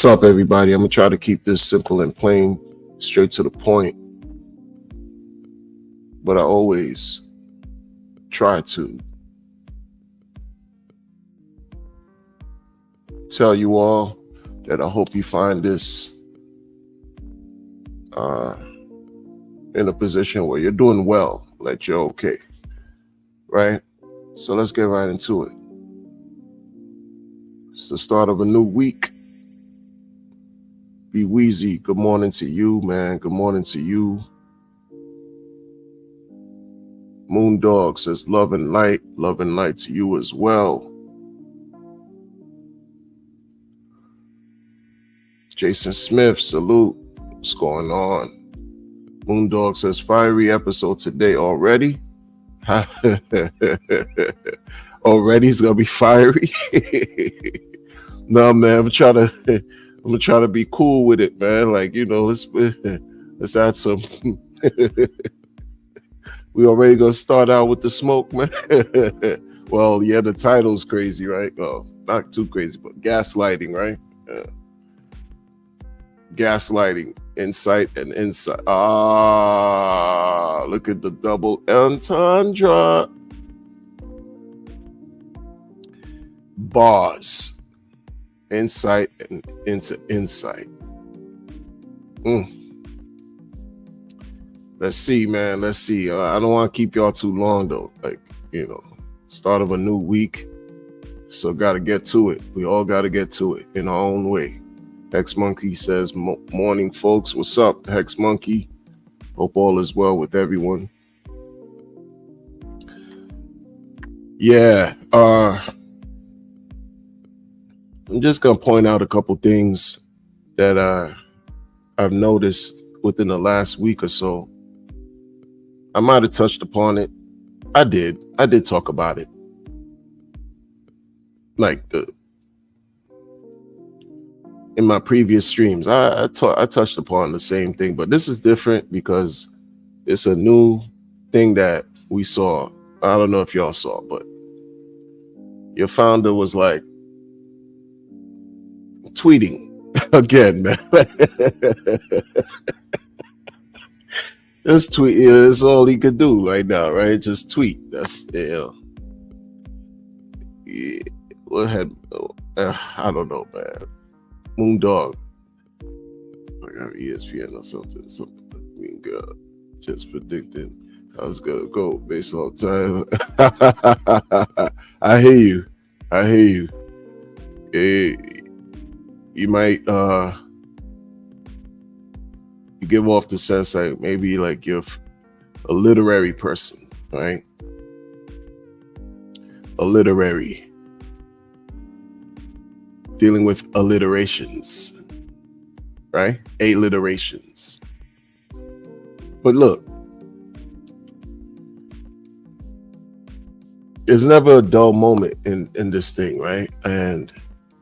What's up, everybody? I'm gonna try to keep this simple and plain, straight to the point, but I always try to tell you all that I hope you find this in a position where you're doing well, like you're okay, right? So let's get right into it. It's the start of a new week. Be Wheezy, good morning to you, man. Good morning to you. Moondog says love and light to you as well. Jason Smith, salute. What's going on? Moondog says fiery episode today already. Already it's gonna be fiery. No, man, I'm gonna try to be cool with it, man. Like, let's add some. We already gonna start out with the smoke, man. Well, yeah, the title's crazy, right? Oh, not too crazy, but gaslighting, right? Yeah. Gaslighting, insight and insight. Look at the double entendre. Bars. Insight and into insight. Let's see, man. Let's see. I don't want to keep y'all too long, though. Start of a new week. So got to get to it. We all got to get to it in our own way. Hex Monkey says, morning, folks. What's up, Hex Monkey? Hope all is well with everyone. Yeah. I'm just going to point out a couple things that I've noticed within the last week or so. I might have touched upon it. I did talk about it. Like in my previous streams, I touched upon the same thing, but this is different because it's a new thing that we saw. I don't know if y'all saw, but your founder was like tweeting again, man. Just tweet. Yeah, that's all he could do right now, right? Just tweet. That's yeah. What had? I don't know, man. Moondog. I got ESPN or something. I mean, God, just predicting I was gonna go based on time. I hear you. You might you give off the sense like maybe like you're a literary person, right? A literary. Dealing with alliterations, right? Alliterations. But look, there's never a dull moment in this thing, right? And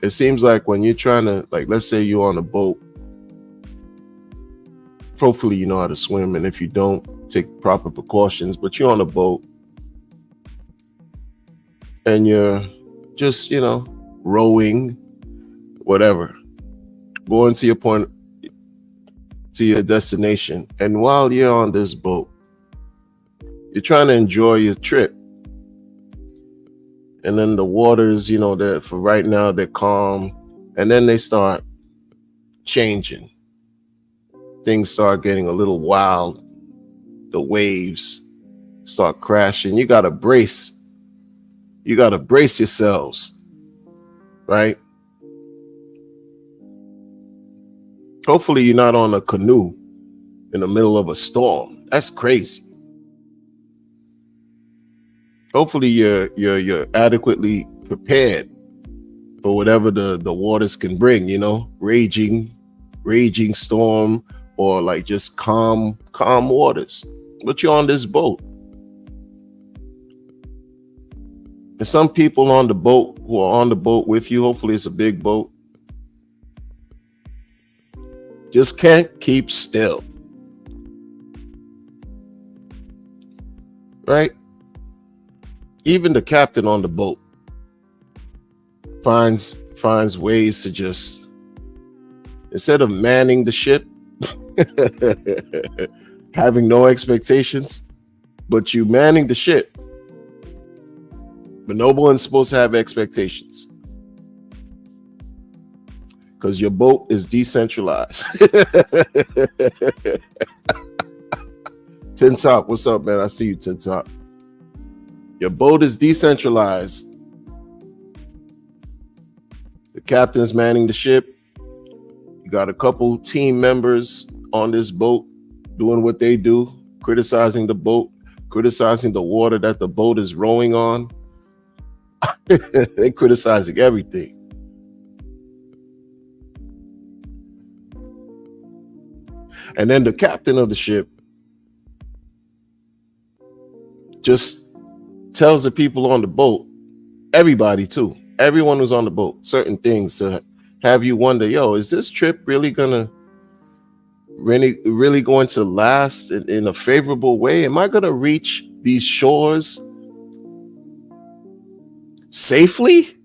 it seems like when you're trying to, like, let's say you're on a boat, hopefully you know how to swim, and if you don't, take proper precautions, but you're on a boat and you're just, rowing, whatever, going to your point, to your destination. And while you're on this boat, you're trying to enjoy your trip. And then the waters, that for right now, they're calm. And then they start changing. Things start getting a little wild. The waves start crashing. You got to brace. You got to brace yourselves, right? Hopefully you're not on a canoe in the middle of a storm. That's crazy. Hopefully you're adequately prepared for whatever the waters can bring, raging storm or like just calm waters. But you're on this boat. And some people on the boat who are on the boat with you, hopefully it's a big boat, just can't keep still. Right? Even the captain on the boat finds ways to just Instead of manning the ship, having no expectations, but you manning the ship. But no one's supposed to have expectations because your boat is decentralized. Tin Top, what's up, man? I see you, Tin Top. Your boat is decentralized. The captain's manning the ship. You got a couple team members on this boat doing what they do, criticizing the boat, criticizing the water that the boat is rowing on. They criticizing everything. And then the captain of the ship just tells the people on the boat, everybody too, everyone who's on the boat, certain things to have you wonder, yo, is this trip really going to last in a favorable way? Am I going to reach these shores safely?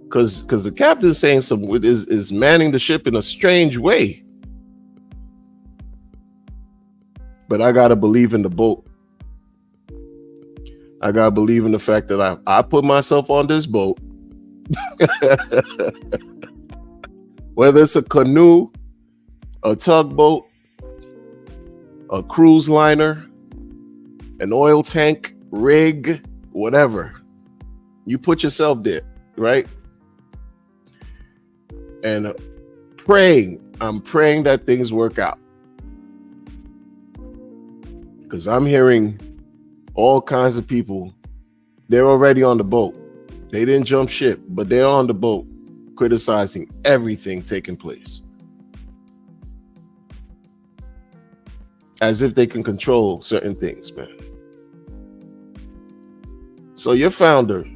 Because the captain's saying is manning the ship in a strange way. But I gotta believe in the boat. I gotta believe in the fact that I put myself on this boat. Whether it's a canoe, a tugboat, a cruise liner, an oil tank, rig, whatever. You put yourself there, right? And I'm praying that things work out. Because I'm hearing all kinds of people, they're already on the boat. They didn't jump ship, but they're on the boat criticizing everything taking place. As if they can control certain things, man. So your founder,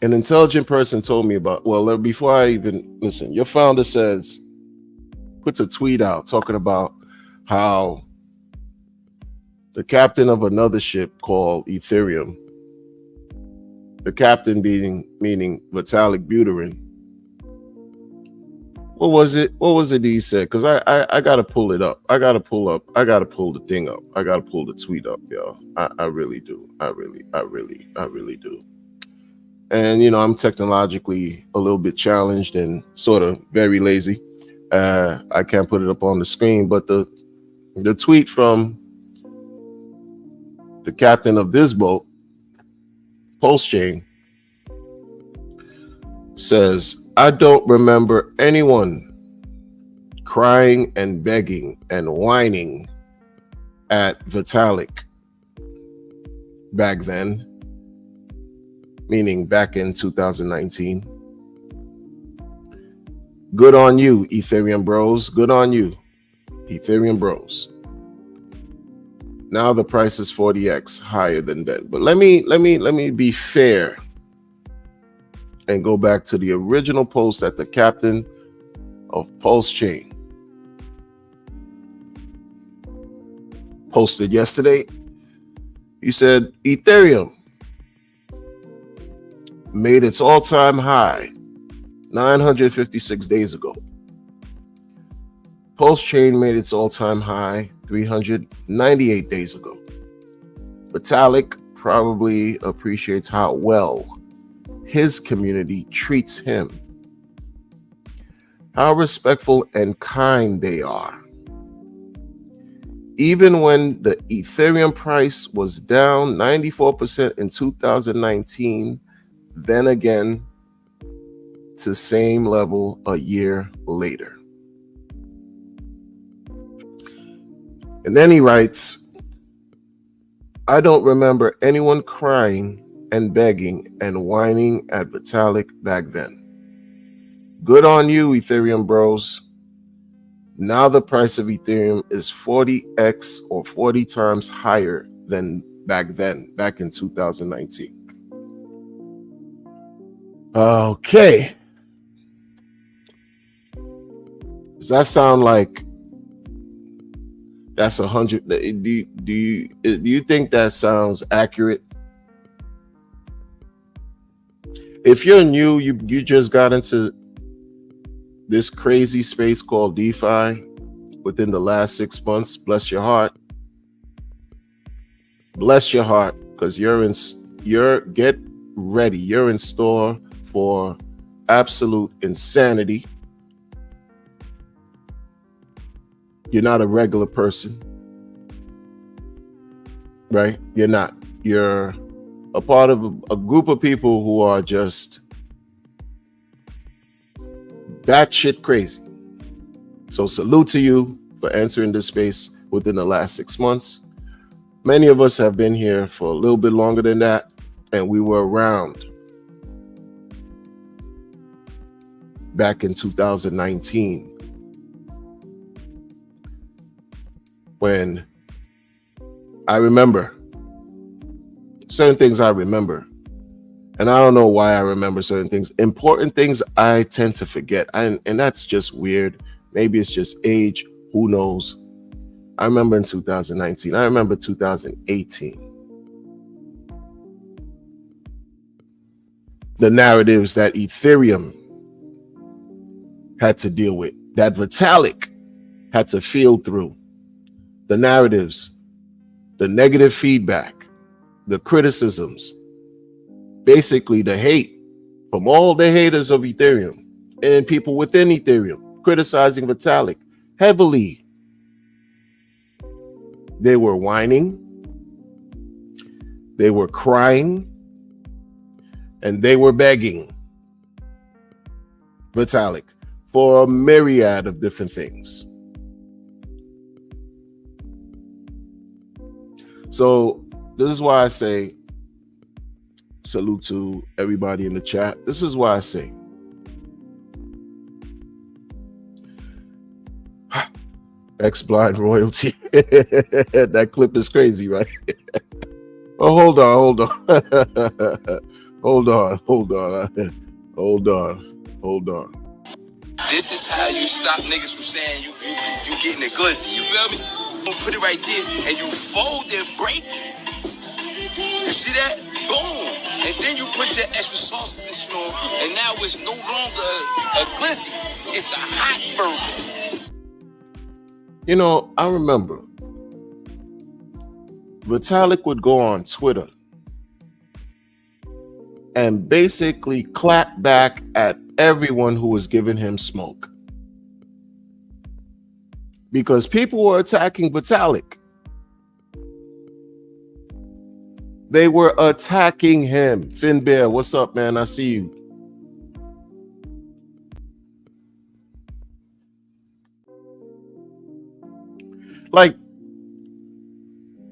an intelligent person told me about, well, before I even listen, your founder puts a tweet out talking about how the captain of another ship called Ethereum, the captain meaning Vitalik Buterin. What was it he said? Because I gotta pull it up. I gotta pull the thing up. I gotta pull the tweet up, yo. I really do. I really do. And, I'm technologically a little bit challenged and sort of very lazy. I can't put it up on the screen, but the tweet from the captain of this boat, Pulse Chain, says, I don't remember anyone crying and begging and whining at Vitalik back then, meaning back in 2019. Good on you, Ethereum bros. Good on you, Ethereum bros. Now the price is 40x higher than then. But let me be fair and go back to the original post that the captain of Pulse Chain posted yesterday. He said Ethereum made its all-time high 956 days ago. Pulse Chain made its all-time high 398 days ago. Vitalik probably appreciates how well his community treats him, how respectful and kind they are. Even when the Ethereum price was down 94% in 2019, then again to same level a year later. And then he writes, I don't remember anyone crying and begging and whining at Vitalik back then. Good on you, Ethereum bros. Now the price of Ethereum is 40x or 40 times higher than back then, back in 2019. Okay. Does that sound like that's 100? Do you think that sounds accurate? If you're new, you just got into this crazy space called DeFi within the last 6 months, bless your heart. Bless your heart, because get ready. You're in store for absolute insanity. You're not a regular person, right? You're not. You're a part of a group of people who are just batshit crazy. So salute to you for entering this space within the last 6 months. Many of us have been here for a little bit longer than that, and we were around back in 2019 when I remember certain things. I remember, and I don't know why I remember certain things. Important things I tend to forget, and that's just weird. Maybe it's just age, who knows. I remember in 2019. I remember 2018. The narratives that Ethereum had to deal with, that Vitalik had to feel through. The narratives, the negative feedback, the criticisms, basically the hate from all the haters of Ethereum and people within Ethereum criticizing Vitalik heavily. They were whining, they were crying, and they were begging Vitalik for a myriad of different things. So this is why I say salute to everybody in the chat. This is why I say X-Blind royalty. That clip is crazy, right? Oh, hold on. Hold on. This is how you stop niggas from saying you getting it glizzy. You feel me? You put it right there and you fold and break it. You see that? Boom. And then you put your extra sauces and shit on, and now it's no longer a glizzy. It's a hot burger. You know, I remember Vitalik would go on Twitter and basically clap back at everyone who was giving him smoke, because people were attacking Vitalik. They were attacking him. Finn Bear, what's up, man? I see you. Like,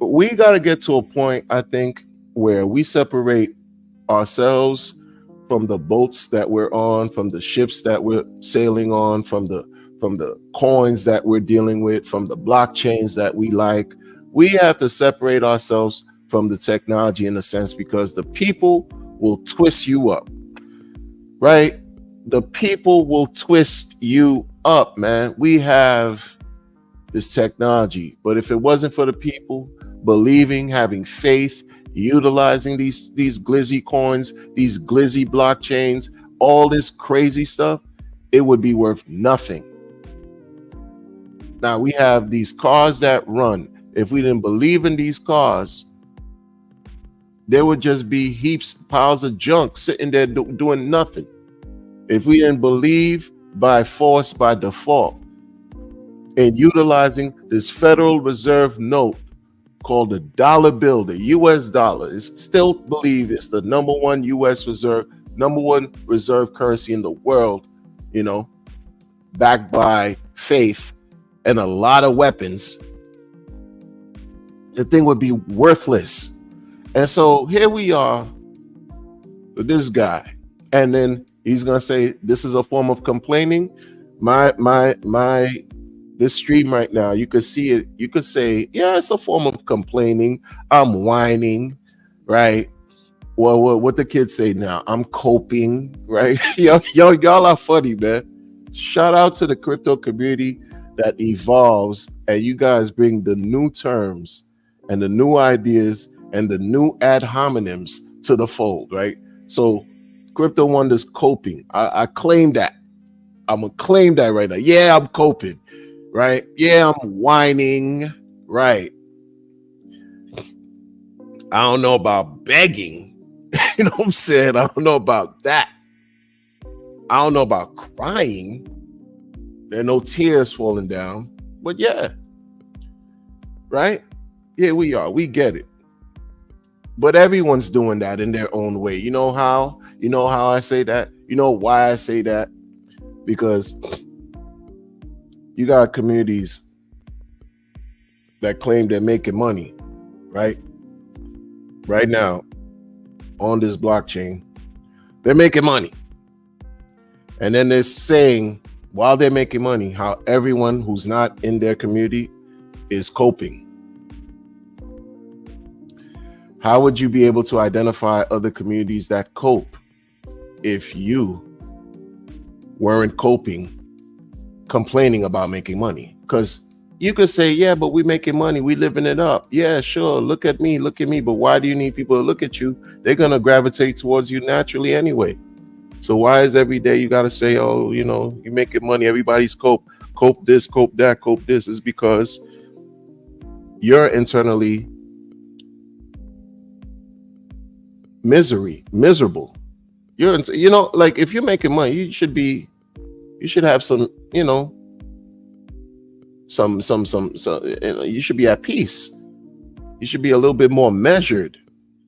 we got to get to a point, I think, where we separate ourselves from the boats that we're on, from the ships that we're sailing on, from the coins that we're dealing with, from the blockchains that we like. We have to separate ourselves from the technology in a sense, because the people will twist you up, right? The people will twist you up, man. We have this technology, but if it wasn't for the people believing, having faith, utilizing these glizzy coins, these glizzy blockchains, all this crazy stuff, it would be worth nothing. Now we have these cars that run. If we didn't believe in these cars, there would just be piles of junk sitting there doing nothing. If we didn't believe by force, by default, in utilizing this Federal Reserve note called the dollar bill, the US dollar, is still believe it's the number one reserve currency in the world, you know, backed by faith and a lot of weapons, the thing would be worthless. And so here we are with this guy, and then he's gonna say this is a form of complaining. This stream right now, you could see it. You could say, yeah, it's a form of complaining. I'm whining, right? Well, what the kids say now? I'm coping, right? Y'all are funny, man. Shout out to the crypto community that evolves, and you guys bring the new terms and the new ideas and the new ad hominems to the fold, right? So Crypto Wonder's coping. I claim that. I'm gonna claim that right now. Yeah, I'm coping. Right? Yeah, I'm whining. Right. I don't know about begging. You know what I'm saying? I don't know about that. I don't know about crying. There are no tears falling down. But yeah. Right? Here we are. We get it. But everyone's doing that in their own way. You know how? You know how I say that? You know why I say that? Because you got communities that claim they're making money, right? Right now, on this blockchain, they're making money. And then they're saying, while they're making money, how everyone who's not in their community is coping. How would you be able to identify other communities that cope if you weren't coping, complaining about making money? Because you could say, yeah, but we're making money, we living it up. Yeah, sure, look at me. But why do you need people to look at you? They're going to gravitate towards you naturally anyway. So why is every day you got to say, oh, you know, you're making money, everybody's cope this, cope that, cope this? Is because you're internally miserable. You know, like if you're making money, you should have some, you know, some you know, you should be at peace. You should be a little bit more measured,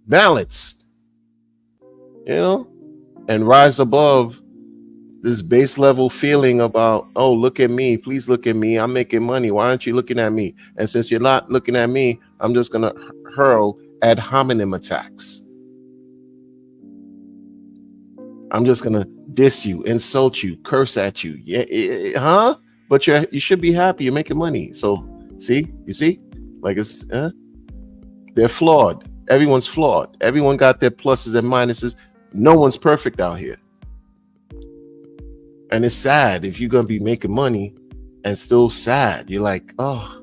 balanced, you know, and rise above this base level feeling about, oh, look at me, please look at me, I'm making money, why aren't you looking at me? And since you're not looking at me, I'm just gonna hurl ad hominem attacks. I'm just gonna diss you, insult you, curse at you. Yeah, huh? But you should be happy. You're making money. So you see, like it's they're flawed. Everyone's flawed. Everyone got their pluses and minuses. No one's perfect out here. And it's sad if you're gonna be making money and still sad. You're like, oh,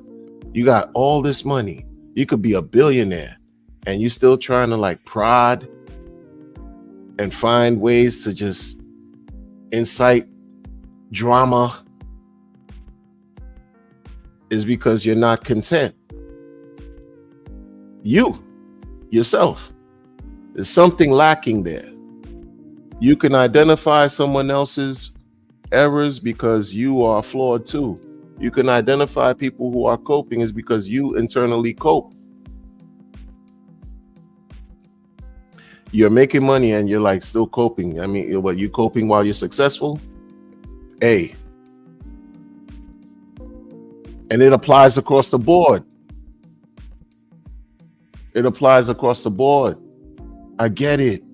you got all this money. You could be a billionaire, and you're still trying to like prod and find ways to just incite drama. Is because you're not content. Yourself, there's something lacking there. You can identify someone else's errors because you are flawed too. You can identify people who are coping is because you internally cope. You're making money and you're like still coping. I mean, what, you coping while you're successful? Hey. And it applies across the board. It applies across the board. I get it.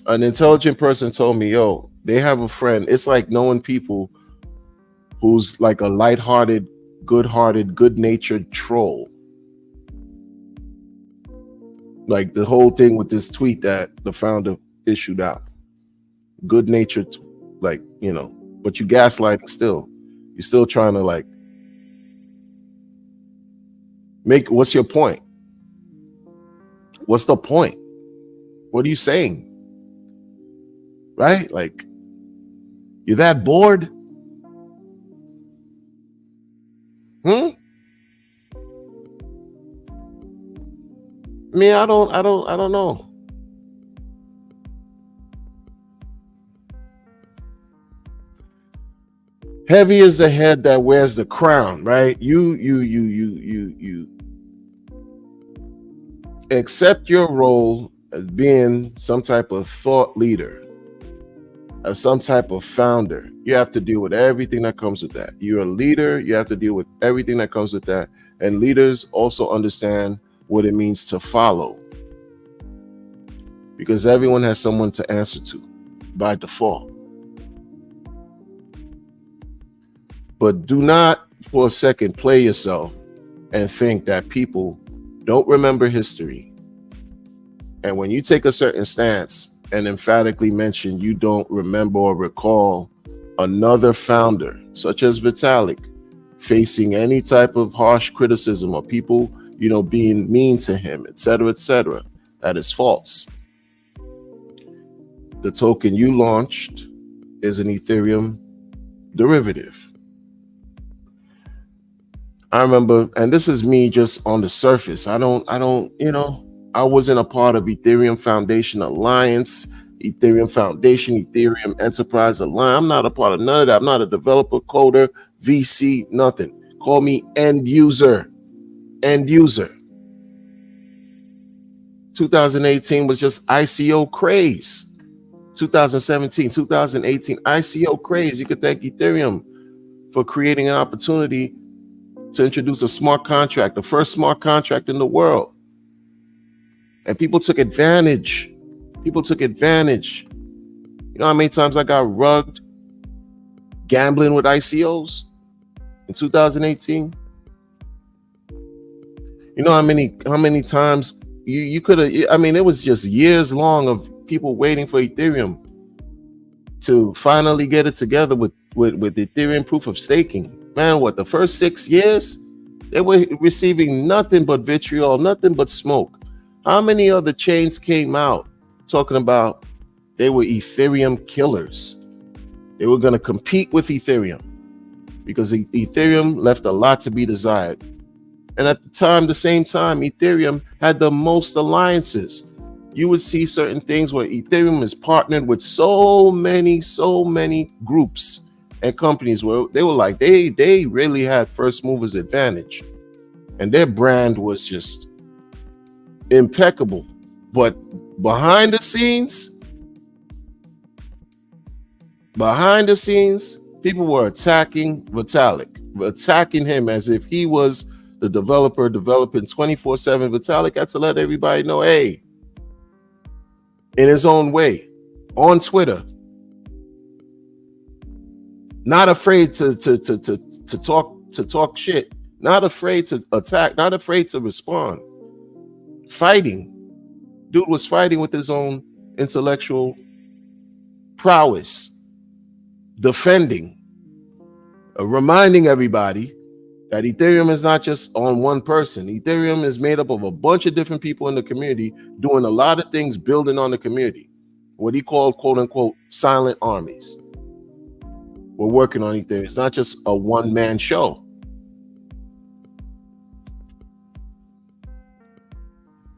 An intelligent person told me, yo, they have a friend. It's like knowing people who's like a lighthearted, good-natured troll. Like the whole thing with this tweet that the founder issued out. Good-natured, like, you know, but you gaslighting still. You're still trying to like what's your point? What's the point? What are you saying? Right? Like, you're that bored? I mean, I don't know. Heavy is the head that wears the crown, right? You accept your role as being some type of thought leader, as some type of founder. You have to deal with everything that comes with that. You're a leader, you have to deal with everything that comes with that. And leaders also understand what it means to follow, because everyone has someone to answer to by default. But do not for a second play yourself and think that people don't remember history. And when you take a certain stance and emphatically mention you don't remember or recall another founder, such as Vitalik, facing any type of harsh criticism or people, you know, being mean to him, etc., that is false. the token you launched is an Ethereum derivative. I remember, and this is me just on the surface. I don't, I wasn't a part of Ethereum Foundation Alliance, Ethereum Foundation, Ethereum Enterprise Alliance. I'm not a part of none of that. I'm not a developer, coder, VC, nothing. Call me end user. End user. 2018 was just ICO craze. 2017, 2018, ICO craze. You could thank Ethereum for creating an opportunity to introduce a smart contract, the first smart contract in the world. And people took advantage. People took advantage. You know how many times I got rugged gambling with ICOs in 2018? You know how many times you could have, I mean, it was just years long of people waiting for Ethereum to finally get it together with Ethereum proof of staking. Man, what, the first 6 years, they were receiving nothing but vitriol, nothing but smoke. How many other chains came out talking about they were Ethereum killers? They were going to compete with Ethereum because Ethereum left a lot to be desired. And at the time, the same time, Ethereum had the most alliances. You would see certain things where Ethereum is partnered with so many groups and companies where they were like, they really had first movers advantage. And their brand was just impeccable. But behind the scenes, people were attacking Vitalik, attacking him as if he was the developer developing 24/7. Vitalik had to let everybody know, hey, in his own way, on Twitter, not afraid to talk shit, not afraid to attack, not afraid to respond. Fighting. Dude was fighting with his own intellectual prowess, defending, reminding everybody that Ethereum is not just on one person. Ethereum is made up of a bunch of different people in the community doing a lot of things, building on the community. What he called, quote unquote, silent armies. We're working on Ethereum. It's not just a one-man show.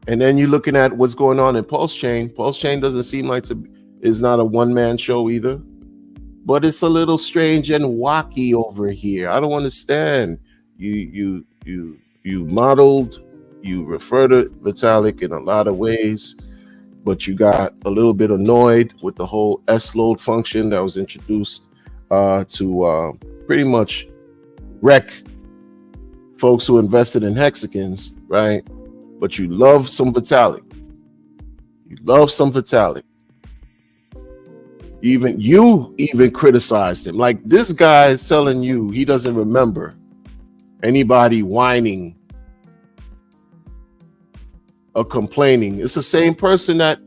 And then you're looking at what's going on in Pulse Chain. Pulse Chain doesn't seem like is not a one-man show either. But it's a little strange and wacky over here. I don't understand. You modeled, you refer to Vitalik in a lot of ways, but you got a little bit annoyed with the whole S-load function that was introduced to pretty much wreck folks who invested in hexagons, right? But you love some Vitalik. You love some Vitalik. You even criticized him. Like, this guy is telling you he doesn't remember anybody whining or complaining. It's the same person that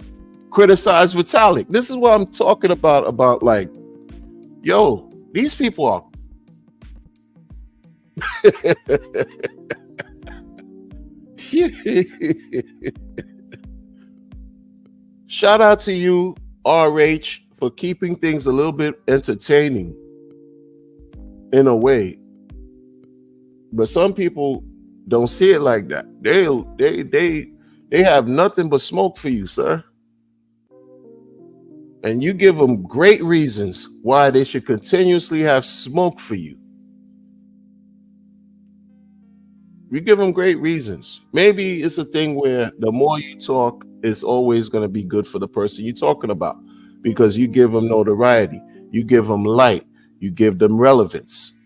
criticized Vitalik. This is what I'm talking about like, yo, these people are shout out to you, RH, for keeping things a little bit entertaining in a way. But some people don't see it like that. They have nothing but smoke for you, sir. And you give them great reasons why they should continuously have smoke for you. You give them great reasons. Maybe it's a thing where the more you talk, it's always going to be good for the person you're talking about, because you give them notoriety, you give them light, you give them relevance.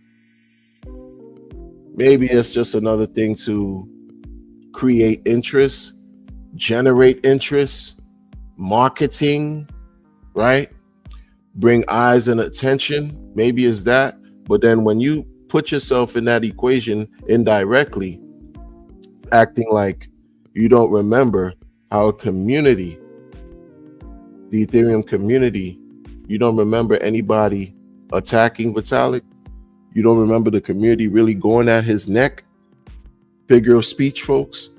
Maybe it's just another thing to create interest, generate interest, marketing, right? Bring eyes and attention. Maybe it's that. But then when you put yourself in that equation indirectly, acting like you don't remember how a community, the Ethereum community, you don't remember anybody attacking Vitalik. You don't remember the community really going at his neck, figure of speech, folks.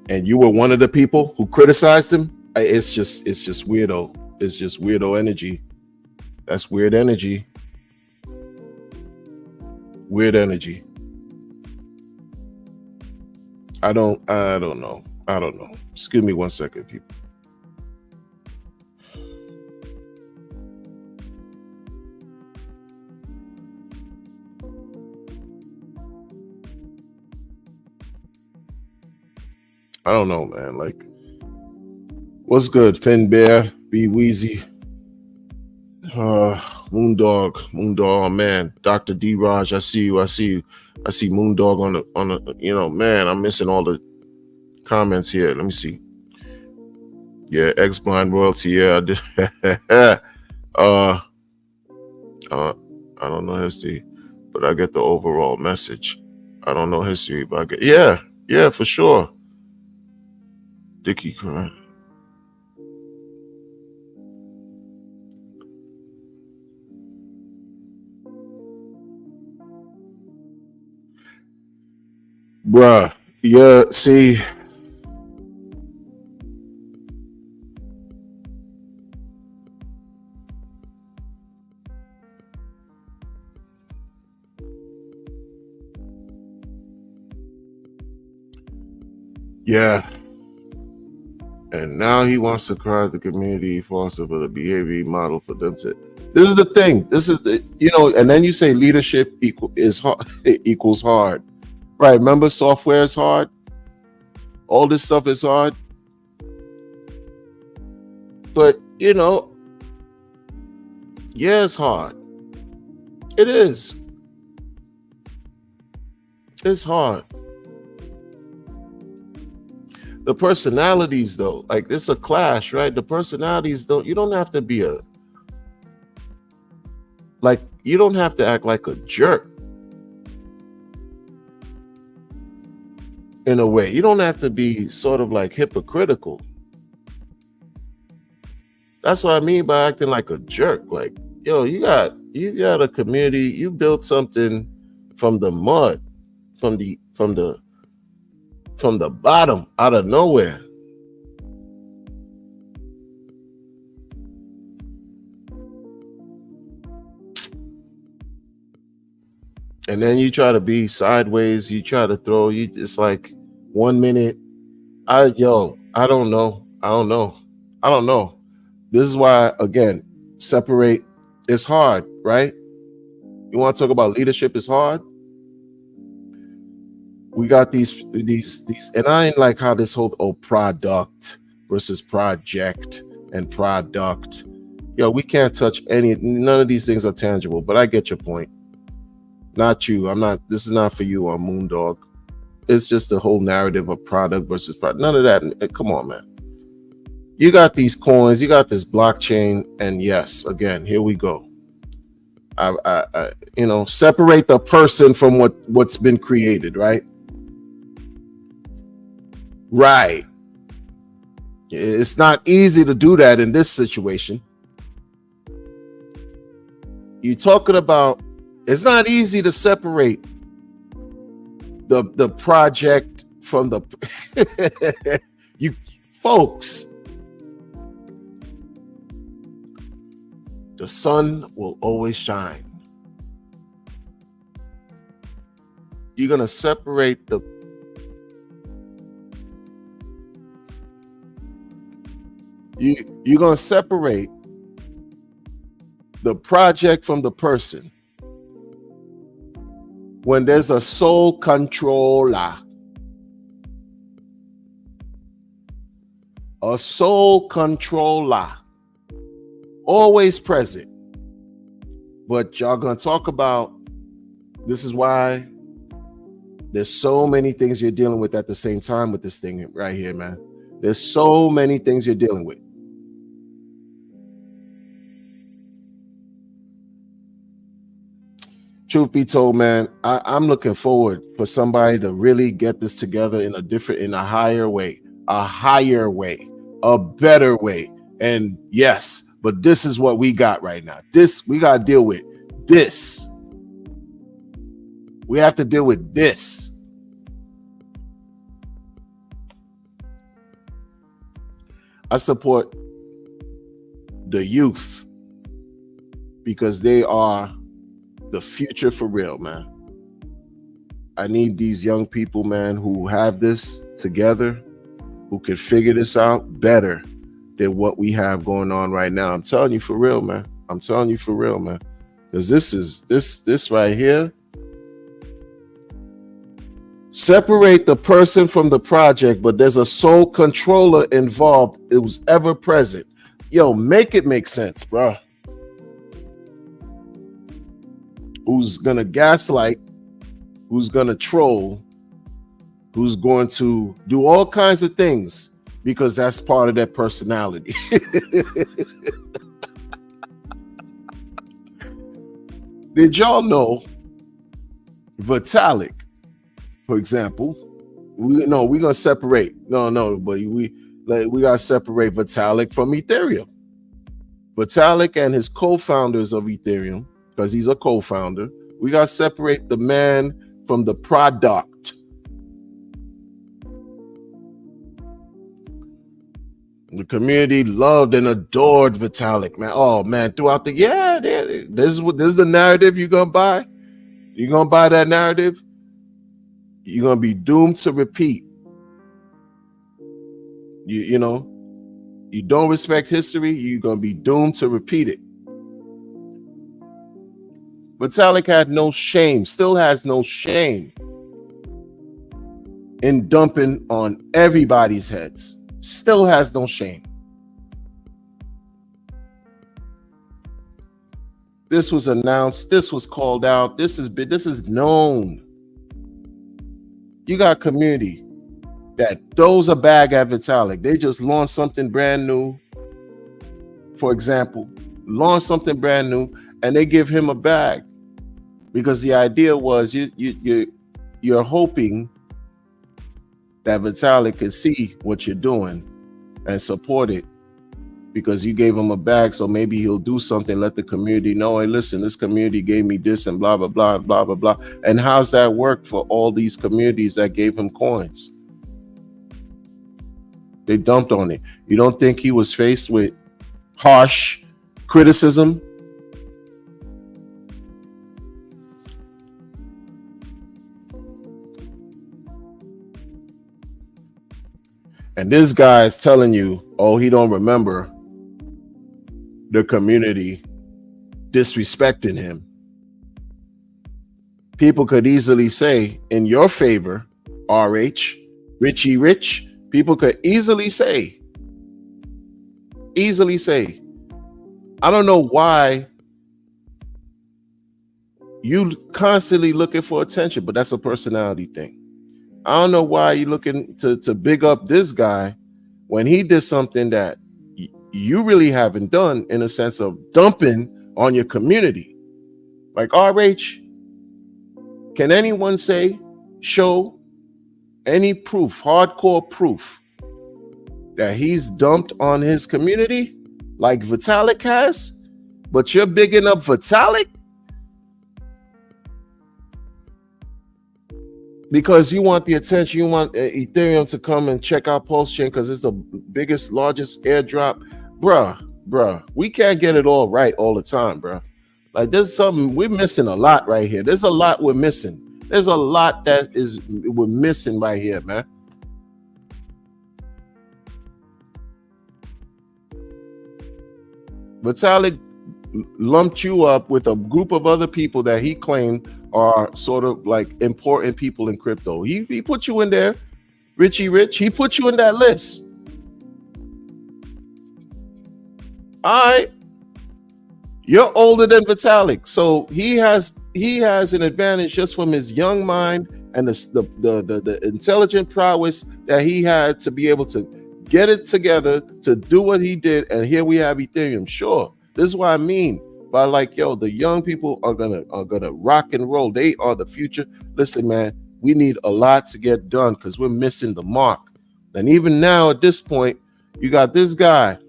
And you were one of the people who criticized him. It's just weirdo. It's just weirdo energy. That's weird energy. Weird energy. I don't know. I don't know. Excuse me 1 second, people. I don't know, man. Like, what's good, Finn Bear, B Weezy, Moondog, oh, man, Dr. D Raj, I see you. I see Moondog on the, you know, man, I'm missing all the comments here. Let me see. Yeah, X Blind Royalty, yeah, I did. I don't know history, but I get the overall message. I don't know history, but I get, yeah, for sure. Dickie cry. Bruh, yeah, see. Yeah. And now he wants to correct the community, foster for the behavior model for them to. This is the thing. This is the, you know, and then you say leadership is hard, equals hard. Right. Remember, software is hard. All this stuff is hard. But, you know, yeah, it's hard. It is. It's hard. The personalities, though, like, it's a clash, right? The personalities, though, you don't have to be you don't have to act like a jerk. In a way, you don't have to be sort of like hypocritical. That's what I mean by acting like a jerk. Like, yo, you got a community, you built something from the mud, from the bottom, out of nowhere. And then you try to be sideways, you try to throw, you it's like 1 minute, I don't know. This is why, again, separate. It's hard, right? You want to talk about leadership is hard? We got these, and I ain't like how this whole product versus project and product. Yo, we can't touch none of these things are tangible, but I get your point. Not you. This is not for you on Moondog. It's just the whole narrative of product versus product. None of that. Come on, man. You got these coins, you got this blockchain, and yes, again, here we go. I separate the person from what's been created, right? Right. It's not easy to do that in this situation. You're talking about, it's not easy to separate the project from the you folks. The sun will always shine. You're gonna separate you're gonna separate the project from the person when there's a sole controller. A sole controller. Always present. But y'all gonna talk about, this is why there's so many things you're dealing with at the same time with this thing right here, man. There's so many things you're dealing with. Truth be told, man, I'm looking forward for somebody to really get this together in a higher way, a better way. And yes, but this is what we got right now. This, we got to deal with this. We have to deal with this. I support the youth because they are the future for real, man. I need these young people, man, who have this together, who can figure this out better than what we have going on right now. I'm telling you for real, man. I'm telling you for real, man. Because this right here. Separate the person from the project, but there's a sole controller involved. It was ever present. Yo, make it make sense, bro. Who's gonna gaslight? Who's gonna troll? Who's going to do all kinds of things because that's part of their personality. Did y'all know Vitalik, for example, we're gonna separate. But we gotta separate Vitalik from Ethereum. Vitalik and his co-founders of Ethereum, because he's a co-founder, we gotta separate the man from the product. The community loved and adored Vitalik, man. Oh man, throughout this is the narrative you're gonna buy. You're gonna buy that narrative. You're gonna be doomed to repeat. You don't respect history, you're gonna be doomed to repeat it. Vitalik had no shame, still has no shame in dumping on everybody's heads. Still has no shame. This was announced, this was called out, this is known. You got community that throws a bag at Vitalik. They just launched something brand new. For example, launched something brand new, and they give him a bag because the idea was you're hoping that Vitalik could see what you're doing and support it because you gave him a bag, so maybe he'll do something, let the community know, hey, listen, this community gave me this and blah, blah, blah, blah, blah, blah. And how's that work for all these communities that gave him coins? They dumped on it. You don't think he was faced with harsh criticism? And this guy is telling you, oh, he don't remember the community disrespecting him. People could easily say in your favor, RH, Richie Rich, people could easily say, I don't know why you constantly looking for attention, but that's a personality thing. I don't know why you're looking to big up this guy when he did something that you really haven't done, in a sense of dumping on your community. Like RH, can anyone show any proof, hardcore proof, that he's dumped on his community like Vitalik has? But you're bigging up Vitalik because you want the attention. You want Ethereum to come and check out Pulse Chain because it's the biggest, largest airdrop. Bruh, we can't get it all right all the time, bruh. Like, there's something we're missing a lot right here. There's a lot we're missing. There's a lot we're missing right here, man. Vitalik lumped you up with a group of other people that he claimed are sort of like important people in crypto. He put you in there, Richie Rich. He put you in that list. All right, you're older than Vitalik, so he has an advantage just from his young mind and the intelligent prowess that he had to be able to get it together to do what he did. And here we have Ethereum. Sure, this is what I mean by, like, yo, the young people are gonna rock and roll. They are the future. Listen, man, we need a lot to get done because we're missing the mark. And even now at this point, you got this guy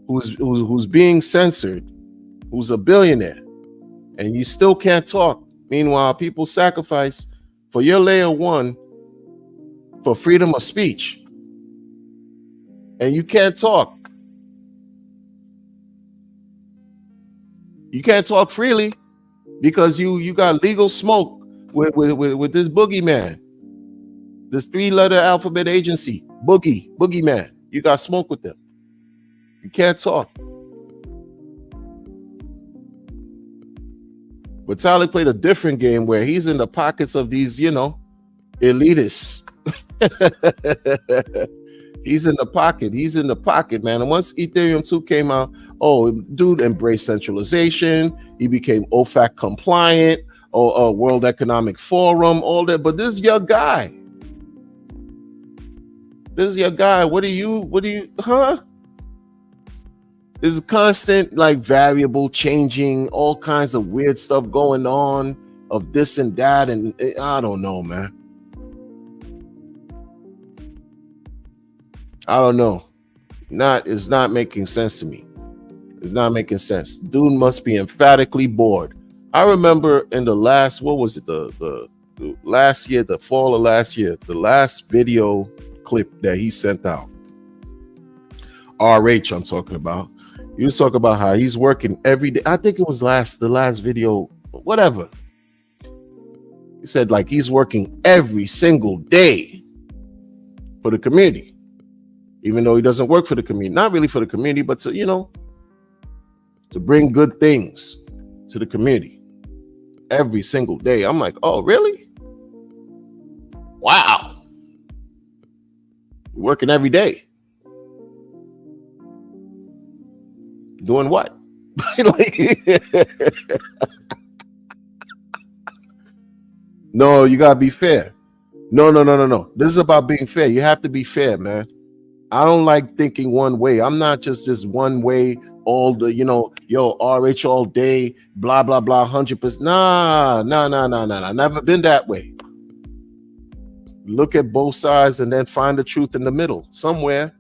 who's being censored, who's a billionaire, and you still can't talk. Meanwhile, people sacrifice for your layer one for freedom of speech. and you can't talk. You can't talk freely because you got legal smoke with this boogeyman, this 3-letter alphabet agency, boogeyman. You got smoke with them. You can't talk. But Tyler played a different game where he's in the pockets of these, elitists. He's in the pocket. He's in the pocket, man. And once Ethereum 2 came out, dude embraced centralization. He became OFAC compliant, or World Economic Forum, all that. But this is your guy. What do you, huh? There's constant, variable changing, all kinds of weird stuff going on of this and that. And I don't know, man. I don't know. It's not making sense to me. It's not making sense. Dude must be emphatically bored. I remember in the last, what was it? The last year, the fall of last year, the last video clip that he sent out. RH, I'm talking about. He was talking about how he's working every day. I think it was the last video, whatever. He said he's working every single day for the community. Even though he doesn't work for the community, not really for the community, but to bring good things to the community every single day. I'm like, oh, really? Wow. Working every day. Doing what? No, you gotta be fair. No. This is about being fair. You have to be fair, man. I don't like thinking one way. I'm not just this one way, all the, RH all day, blah, blah, blah, 100%. Nah. Never been that way. Look at both sides and then find the truth in the middle somewhere.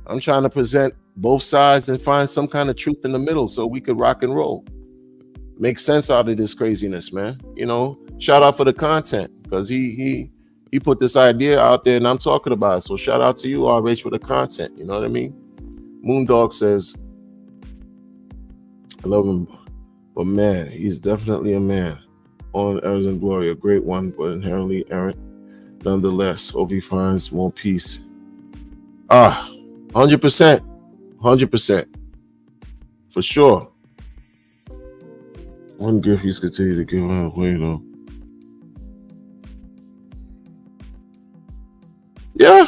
I'm trying to present both sides and find some kind of truth in the middle so we could rock and roll. Make sense out of this craziness, man. Shout out for the content, because he put this idea out there and I'm talking about it. So shout out to you, RH, for the content. You know what I mean? Moondog says, I love him, but man, he's definitely a man. On Errors and Glory, a great one, but inherently errant. Nonetheless, hope he finds more peace. 100%. For sure. One gift he's continued to give away, though. Yeah.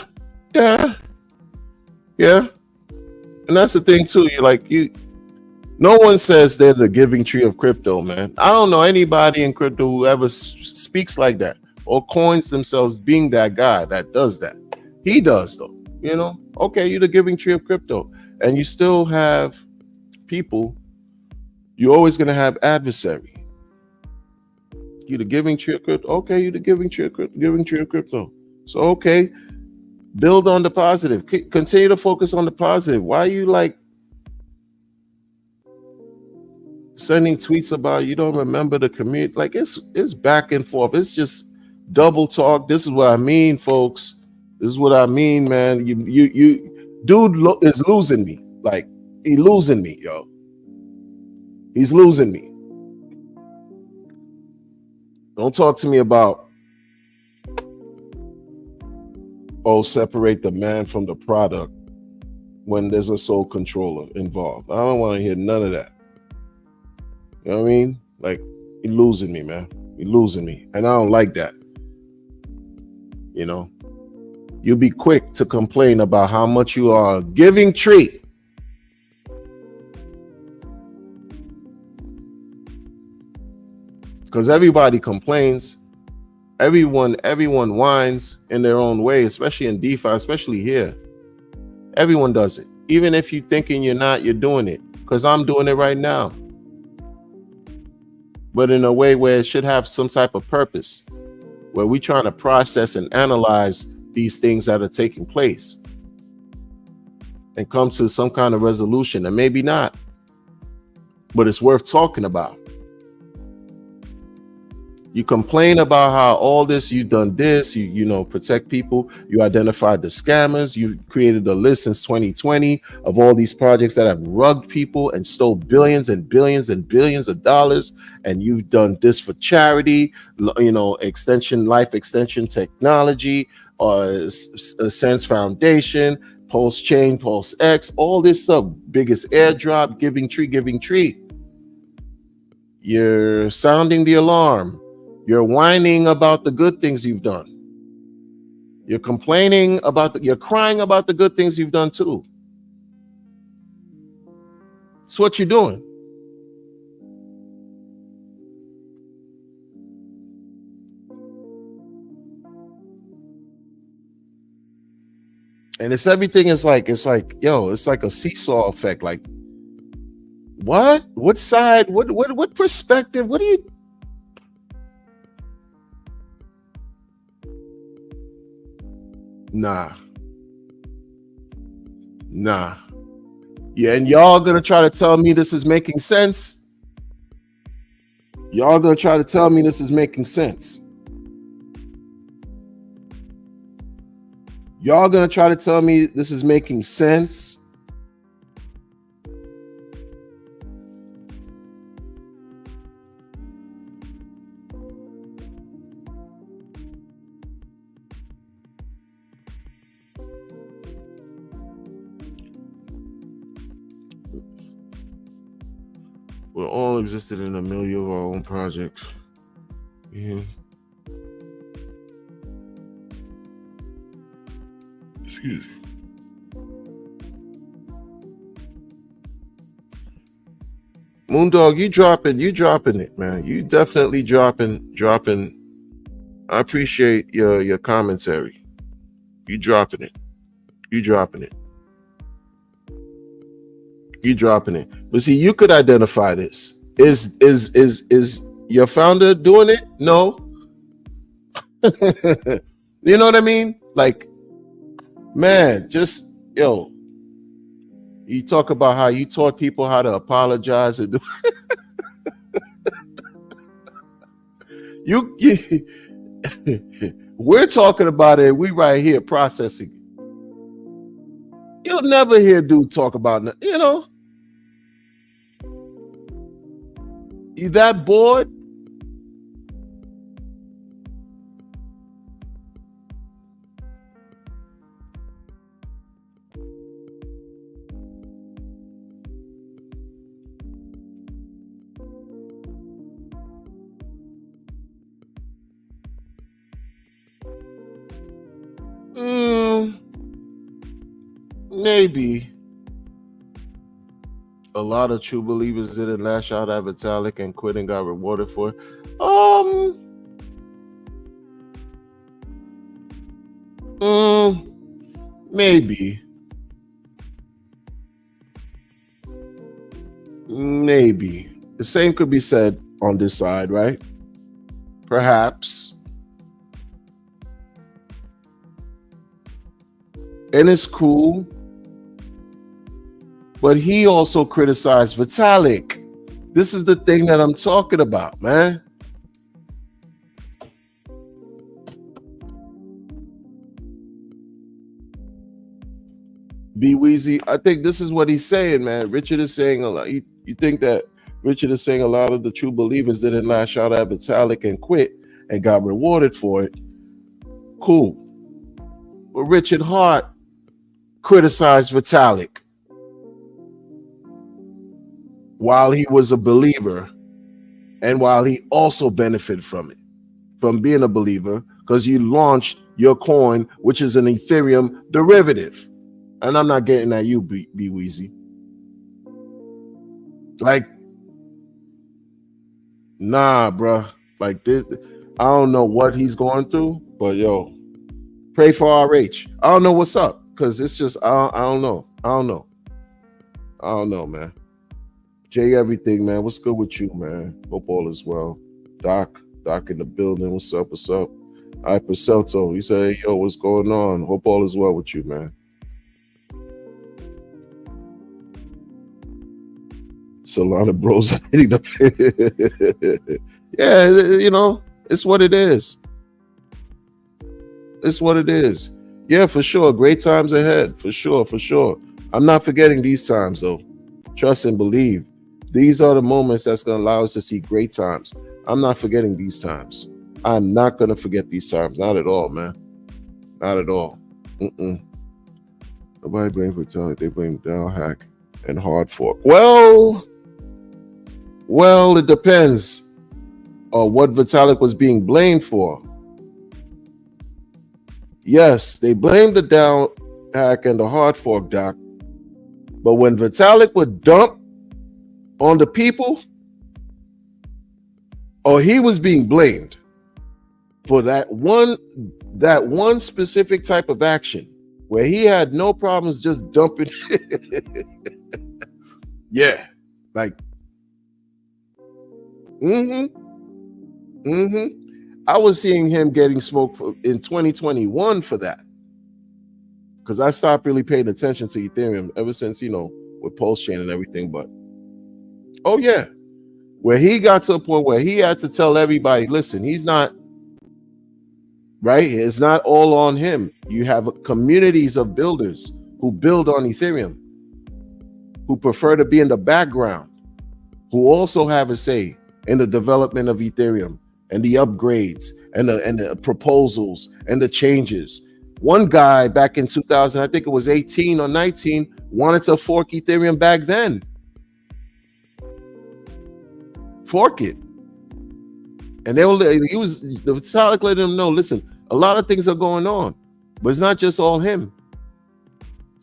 And that's the thing too. No one says they're the giving tree of crypto, man. I don't know anybody in crypto who ever speaks like that or coins themselves being that guy that does that. He does, though. Okay, you're the giving tree of crypto, and you still have people. You're always going to have adversary. You're the giving tree of crypto. Okay, you're the giving tree of crypto. So, okay, build on the positive. Continue to focus on the positive. Why are you sending tweets about you don't remember the community? It's back and forth. It's just double talk. This is what I mean, folks. This is what I mean, man. You dude is losing me. He's losing me, yo. He's losing me. Don't talk to me about separate the man from the product when there's a sole controller involved. I don't want to hear none of that. You know what I mean? You're losing me, man. You're losing me. And I don't like that. You'll be quick to complain about how much you are a giving tree. Because everybody complains. Everyone whines in their own way, especially in DeFi, especially here. Everyone does it. Even if you're thinking you're not, you're doing it. Because I'm doing it right now. But in a way where it should have some type of purpose, where we're trying to process and analyze these things that are taking place and come to some kind of resolution, and maybe not, but it's worth talking about. You complain about how all this, you've done this, you know, protect people. You identified the scammers. You created a list since 2020 of all these projects that have rugged people and stole billions and billions and billions of dollars. And you've done this for charity, you know, life extension technology, Sense Foundation, Pulse Chain, Pulse X, all this stuff, biggest airdrop, Giving Tree. You're sounding the alarm. You're whining about the good things you've done. You're complaining about you're crying about the good things you've done too. It's what you're doing. And it's everything is like, yo, it's like a seesaw effect. Like, what side, what perspective, what do you? Nah. Yeah, and y'all gonna try to tell me this is making sense? Y'all gonna try to tell me this is making sense? Y'all gonna try to tell me this is making sense? We all existed in a million of our own projects. Yeah. Excuse me. Moondog, you dropping it, man. You definitely dropping. I appreciate your commentary. You dropping it. But see, you could identify this. Is your founder doing it? No. You know what I mean? Like, man, just yo. You talk about how you taught people how to apologize and do. you we're talking about it. We right here processing it. You'll never hear dude talk about, you know. You that bored? Maybe. A lot of true believers didn't lash out at Vitalik and quit and got rewarded for it. Maybe. The same could be said on this side, right? Perhaps. And it's cool. But he also criticized Vitalik. This is the thing that I'm talking about, man. B Weezy, I think this is what he's saying, man. Richard is saying a lot. You think that Richard is saying a lot of the true believers didn't lash out at Vitalik and quit and got rewarded for it. Cool. But Richard Hart criticized Vitalik while he was a believer and while he also benefited from it, from being a believer, because you launched your coin, which is an Ethereum derivative. And I'm not getting at you, B Weezy. Like, nah, bruh. Like this, I don't know what he's going through, but yo, pray for RH. I don't know what's up, because it's just I don't know. I don't know, man. Jay, everything, man. What's good with you, man? Hope all is well. Doc in the building. What's up? Percelto, he said, hey, yo, what's going on? Hope all is well with you, man. Solana bros. Yeah, you know, It's what it is. It's what it is. Yeah, for sure. Great times ahead. For sure. For sure. I'm not forgetting these times, though. Trust and believe. These are the moments that's going to allow us to see great times. I'm not forgetting these times. I'm not going to forget these times. Not at all, man. Not at all. Nobody blames Vitalik. They blame Dow Hack and Hard Fork. Well, it depends on what Vitalik was being blamed for. Yes, they blamed the Dow Hack and the Hard Fork, Doc. But when Vitalik would dump on the people, or he was being blamed for that one specific type of action where he had no problems just dumping. Yeah, like, I was seeing him getting smoked in 2021 for that, because I stopped really paying attention to Ethereum ever since, with Pulse Chain and everything. But oh yeah, where he got to a point where he had to tell everybody, listen, he's not right. It's not all on him. You have communities of builders who build on Ethereum, who prefer to be in the background, who also have a say in the development of Ethereum and the upgrades and the proposals and the changes. One guy back in 2000, I think it was 18 or 19, wanted to fork Ethereum back then. Fork it. And the Vitalik letting them know, listen, a lot of things are going on, but it's not just all him.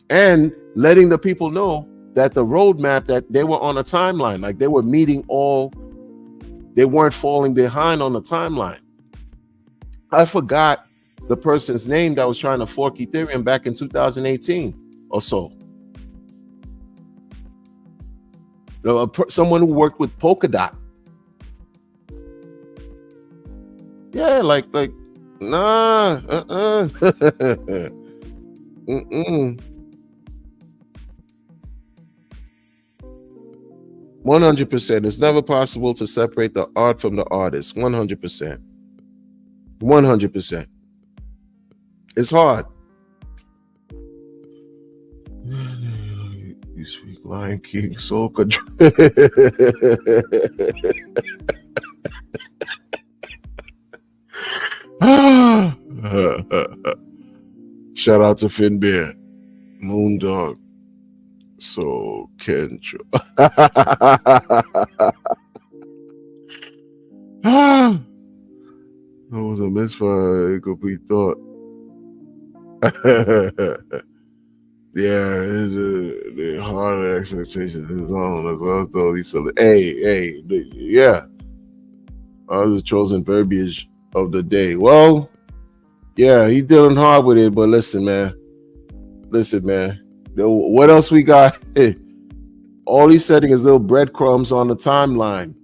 And letting the people know that the roadmap, that they were on a timeline, like they were meeting they weren't falling behind on the timeline. I forgot the person's name that was trying to fork Ethereum back in 2018 or so. Someone who worked with Polkadot. Yeah, like, nah, 100%. It's never possible to separate the art from the artist. 100%. 100%. It's hard. You speak Lion King, Soul Control. Shout out to Finn Bear, Moondog, Soul Control. That was a misfire, complete thought. Yeah, the harder expectations is on. Hey, yeah. I was the chosen verbiage of the day. Well, yeah, he dealing hard with it, but listen, man. What else we got? All he's setting is little breadcrumbs on the timeline.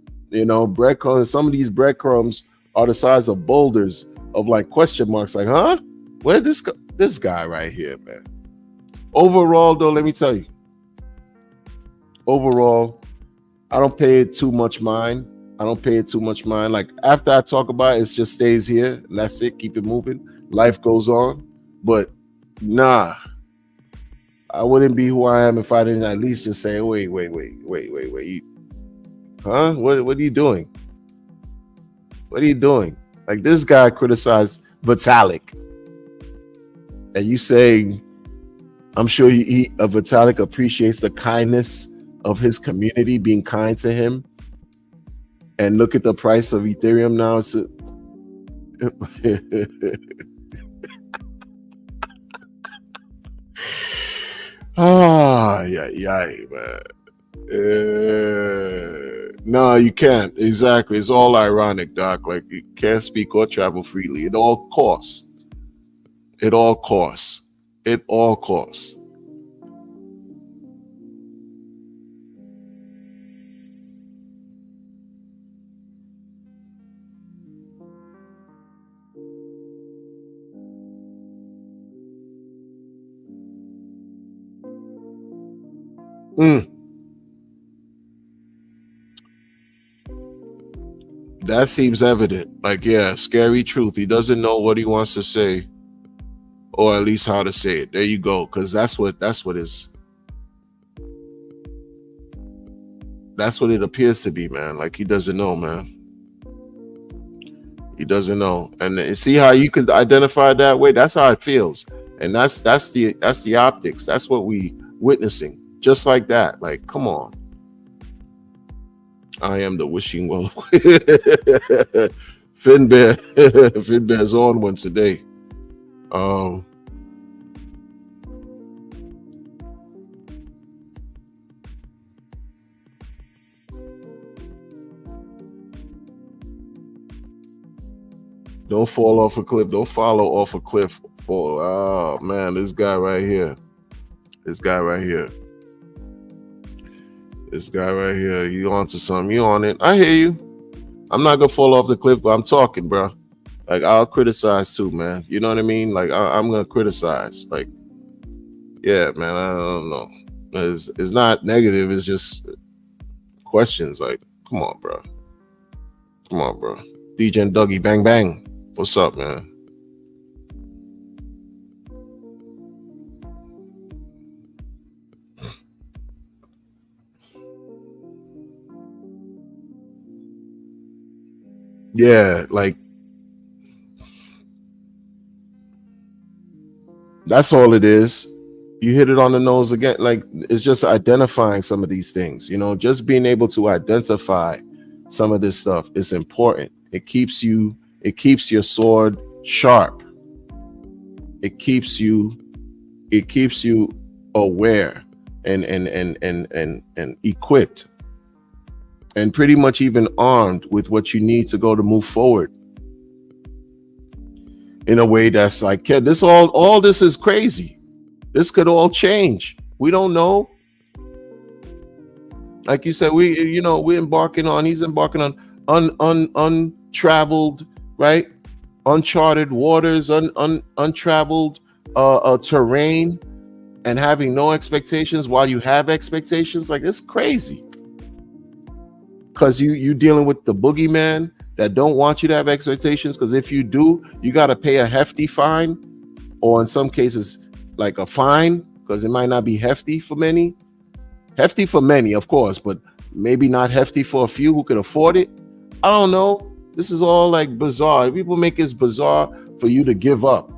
Breadcrumbs. Some of these breadcrumbs are the size of boulders, of like question marks. Like, huh? Where this guy right here, man? Overall, though, let me tell you. Overall, I don't pay it too much mind. Like, after I talk about it, it just stays here. And that's it. Keep it moving. Life goes on. But nah, I wouldn't be who I am if I didn't at least just say, wait. Huh? What are you doing? What are you doing? Like, this guy criticized Vitalik. And you saying, I'm sure Vitalik appreciates the kindness of his community being kind to him. And look at the price of Ethereum now. Man. No, you can't. Exactly. It's all ironic, Doc. Like, you can't speak or travel freely. It all costs. That seems evident. Like, yeah, scary truth. He doesn't know what he wants to say, or at least how to say it. There you go. Because that's what it appears to be, man. Like he doesn't know, man. He doesn't know. And see how you could identify it that way? That's how it feels. And that's the optics. That's what we witnessing. Just like that. Like, come on. I am the wishing well. Finbear. Finbear's on one today. Um don't fall off a cliff. Don't follow off a cliff. Fall. Oh man, this guy right here. This guy right here. This guy right here. You onto something. You on it. I hear you. I'm not gonna fall off the cliff, but I'm talking, bro. Like I'll criticize too, man. You know what I mean? Like I'm gonna criticize. Like, yeah, man. I don't know. It's not negative. It's just questions. Like, come on, bro. Come on, bro. DJ and Dougie, bang bang. What's up, man? Yeah, like that's all it is. You hit it on the nose again. Like it's just identifying some of these things, just being able to identify some of this stuff is important. It keeps your sword sharp. It keeps you aware and equipped and pretty much even armed with what you need to go to move forward in a way that's like, yeah, all this is crazy. This could all change. We don't know. Like you said, he's embarking on untraveled, right? Uncharted waters, untraveled terrain, and having no expectations while you have expectations. Like it's crazy. Because you dealing with the boogeyman that don't want you to have expectations. Because if you do, you got to pay a hefty fine, or in some cases, like a fine, because it might not be hefty for many. Hefty for many, of course, but maybe not hefty for a few who could afford it. I don't know. This is all like bizarre. People make it bizarre for you to give up.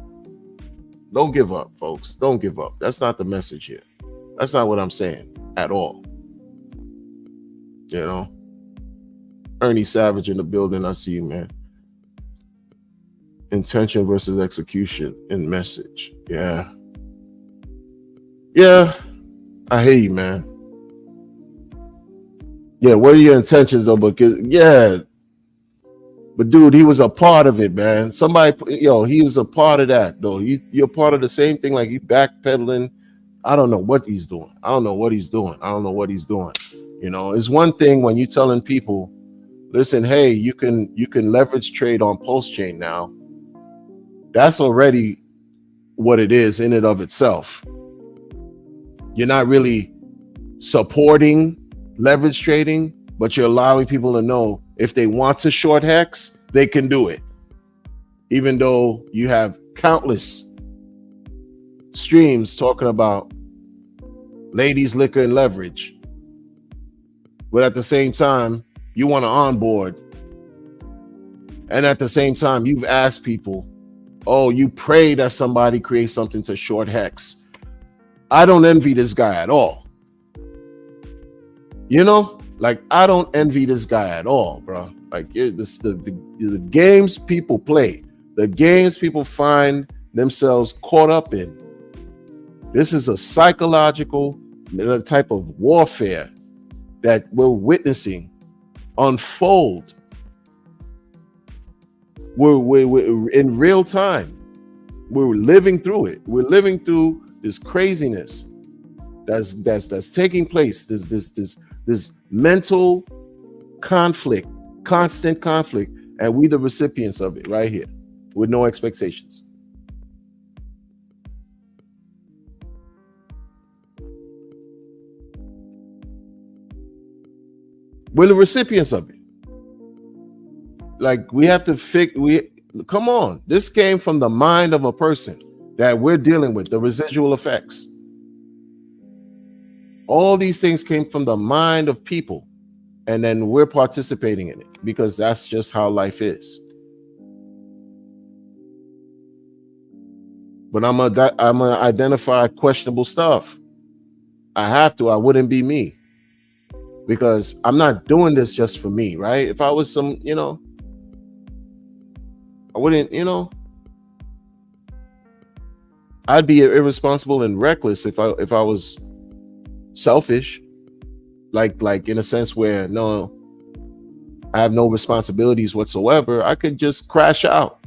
Don't give up, folks. Don't give up. That's not the message here. That's not what I'm saying at all. Ernie Savage in the building. I see you, man. Intention versus execution in message. Yeah. Yeah. I hear you, man. Yeah, what are your intentions though? Because but dude, he was a part of it, man. He was a part of that though. You're part of the same thing. Like you backpedaling. I don't know what he's doing. It's one thing when you're telling people, listen, hey, you can leverage trade on Pulse Chain now. That's already what it is in and of itself. You're not really supporting leverage trading, but you're allowing people to know if they want to short hex, they can do it. Even though you have countless streams talking about ladies, liquor, and leverage. But at the same time, you want to onboard. And at the same time, you've asked people, oh, you pray that somebody creates something to short hex. I don't envy this guy at all. Like I don't envy this guy at all, bro. Like the games people play, the games people find themselves caught up in. This is a psychological type of warfare that we're witnessing unfold. We're in real time. We're living through it. We're living through this craziness that's taking place. This mental conflict, constant conflict, and we the recipients of it right here with no expectations. We're the recipients of it. like we have to come on. This came from the mind of a person that we're dealing with, the residual effects. All these things came from the mind of people, and then we're participating in it because that's just how life is. But I'm gonna identify questionable stuff. I have to. I wouldn't be me, because I'm not doing this just for me, right? If I was some, I wouldn't, I'd be irresponsible and reckless if I was selfish, like in a sense where no, I have no responsibilities whatsoever. I could just crash out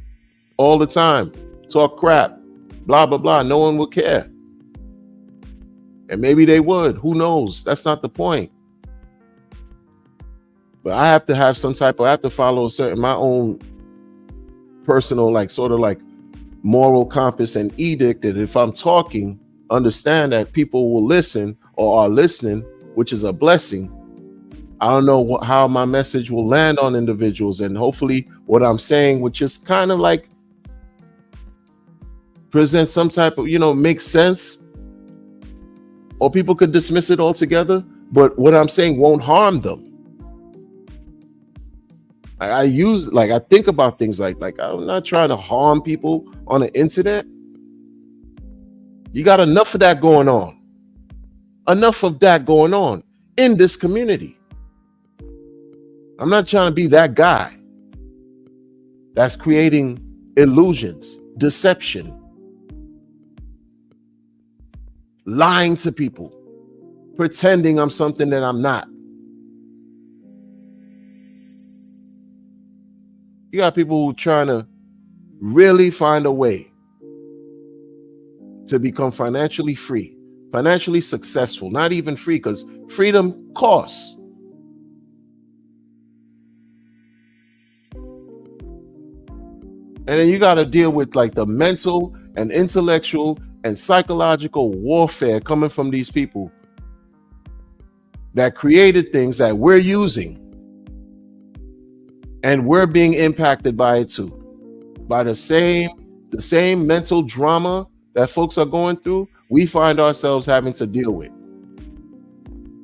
all the time, talk crap, blah blah blah. No one would care, and maybe they would. Who knows? That's not the point. But I have to have some type of, I have to follow my own personal, like sort of like moral compass and edict that if I'm talking, understand that people will listen or are listening, which is a blessing. I don't know how my message will land on individuals, and hopefully what I'm saying would just kind of like present some type of, make sense, or people could dismiss it altogether, but what I'm saying won't harm them. I think about things like I'm not trying to harm people on the internet. You got enough of that going on. Enough of that going on in this community. I'm not trying to be that guy that's creating illusions, deception, lying to people, pretending I'm something that I'm not. You got people who are trying to really find a way to become financially free, financially successful, not even free, because freedom costs. And then you got to deal with like the mental and intellectual and psychological warfare coming from these people that created things that we're using. And we're being impacted by it too. By the same mental drama that folks are going through, we find ourselves having to deal with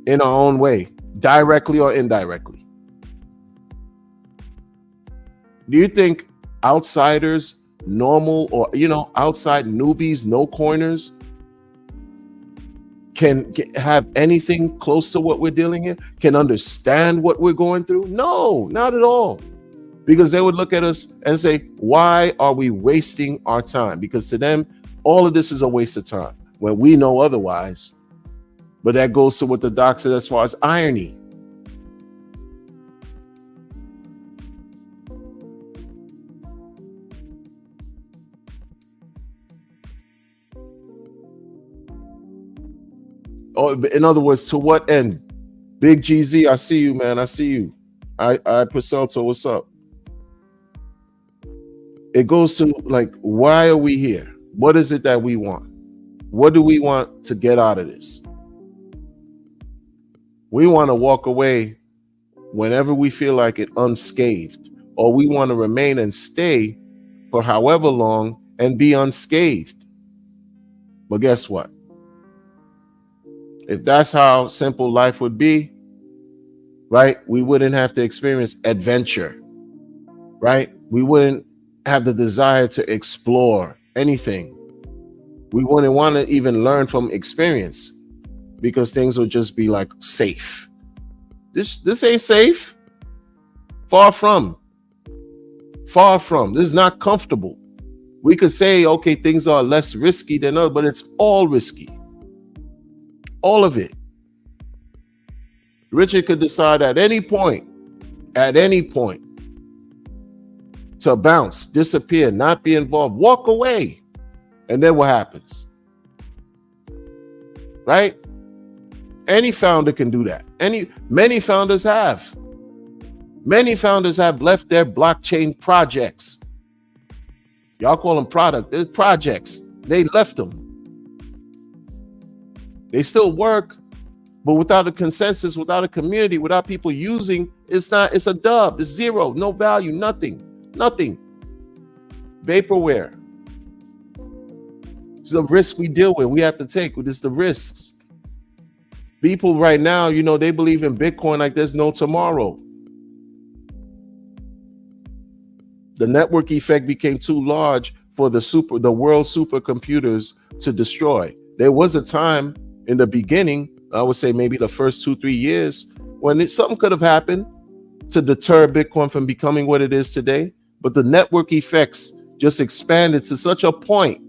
in our own way, directly or indirectly. Do you think outsiders, normal or, outside newbies, no coiners, can have anything close to what we're dealing in, can understand what we're going through? No, not at all. Because they would look at us and say, why are we wasting our time? Because to them, all of this is a waste of time when we know otherwise. But that goes to what the doc said as far as irony. Or in other words, to what end? Big GZ, I see you, man. I see you. I Pacelto, what's up? It goes to like, why are we here? What is it that we want? What do we want to get out of this? We want to walk away whenever we feel like it unscathed, or we want to remain and stay for however long and be unscathed. But guess what? If that's how simple life would be, right? We wouldn't have to experience adventure, right? We wouldn't have the desire to explore anything. We wouldn't want to even learn from experience because things would just be like safe. This ain't safe. Far from. This is not comfortable. We could say, okay, things are less risky than others, but it's all risky. All of it. Richard could decide at any point, to bounce, disappear, not be involved, walk away. And then what happens? Right? Any founder can do that. Many founders have. Many founders have left their blockchain projects. Y'all call them they're projects. They left them. They still work, but without a consensus, without a community, without people using It's not, it's a dub, it's zero, no value, nothing. Vaporware. It's the risk we deal with, we have to take. It's the risks. People right now, they believe in Bitcoin like there's no tomorrow. The network effect became too large for the world supercomputers to destroy. There was a time in the beginning, I would say maybe the first 2-3 years, when something could have happened to deter Bitcoin from becoming what it is today. But the network effects just expanded to such a point,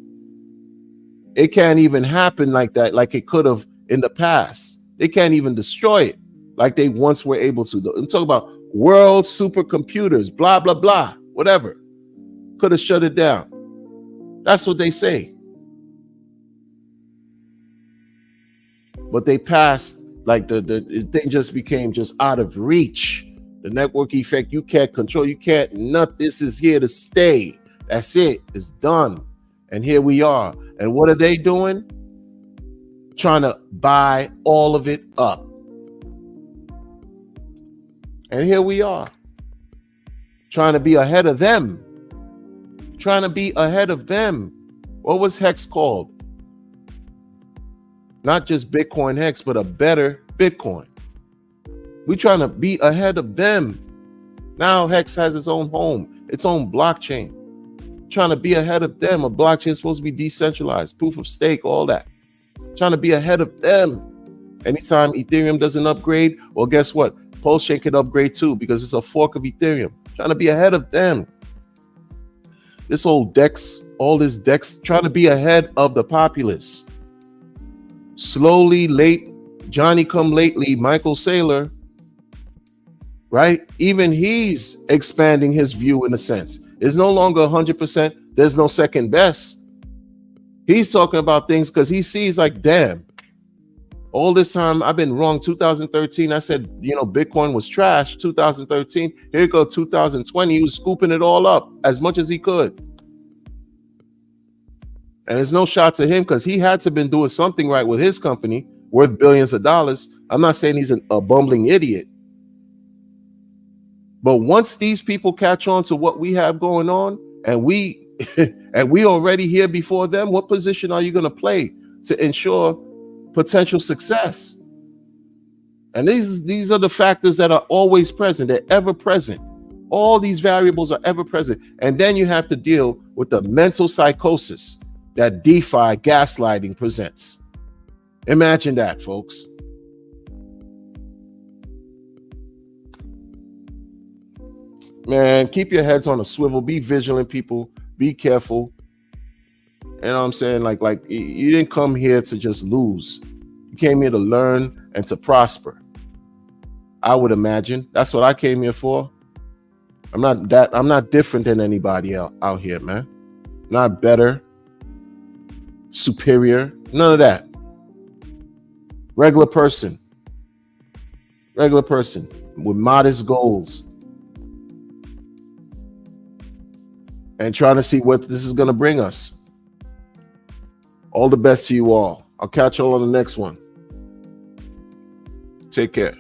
it can't even happen like that, like it could have in the past. They can't even destroy it like they once were able to. I'm talking about world supercomputers, blah, blah, blah, whatever. Could have shut it down. That's what they say. But they passed, like the thing just became just out of reach. The network effect, you can't control, you can't, this is here to stay. That's it, it's done. And here we are. And what are they doing? Trying to buy all of it up. And here we are. Trying to be ahead of them. What was Hex called? Not just Bitcoin Hex, but a better Bitcoin. We trying to be ahead of them. Now Hex has its own home, its own blockchain. Trying to be ahead of them. A blockchain is supposed to be decentralized, proof of stake, all that. Trying to be ahead of them. Anytime Ethereum doesn't upgrade, well, guess what? Pulsechain can upgrade too, because it's a fork of Ethereum. Trying to be ahead of them. This whole all this DEX, trying to be ahead of the populace. Slowly, late, Johnny come lately, Michael Saylor, right? Even he's expanding his view in a sense. It's no longer 100%. There's no second best. He's talking about things because he sees like, damn, all this time I've been wrong. 2013, I said, Bitcoin was trash. 2013, here you go, 2020, he was scooping it all up as much as he could. And there's no shot to him because he had to been doing something right with his company worth billions of dollars. I'm not saying he's a bumbling idiot. But once these people catch on to what we have going on, and we already here before them, what position are you going to play to ensure potential success? And these are the factors that are always present. They're ever present. All these variables are ever present. And then you have to deal with the mental psychosis that DeFi gaslighting presents. Imagine that, folks. Man, keep your heads on a swivel. Be vigilant, people. Be careful. You know what I'm saying? Like you didn't come here to just lose. You came here to learn and to prosper. I would imagine. That's what I came here for. I'm not different than anybody out here, man. Not better, superior, none of that. Regular person with modest goals and trying to see what this is going to bring us. All the best to you all. I'll catch you all on the next one. Take care.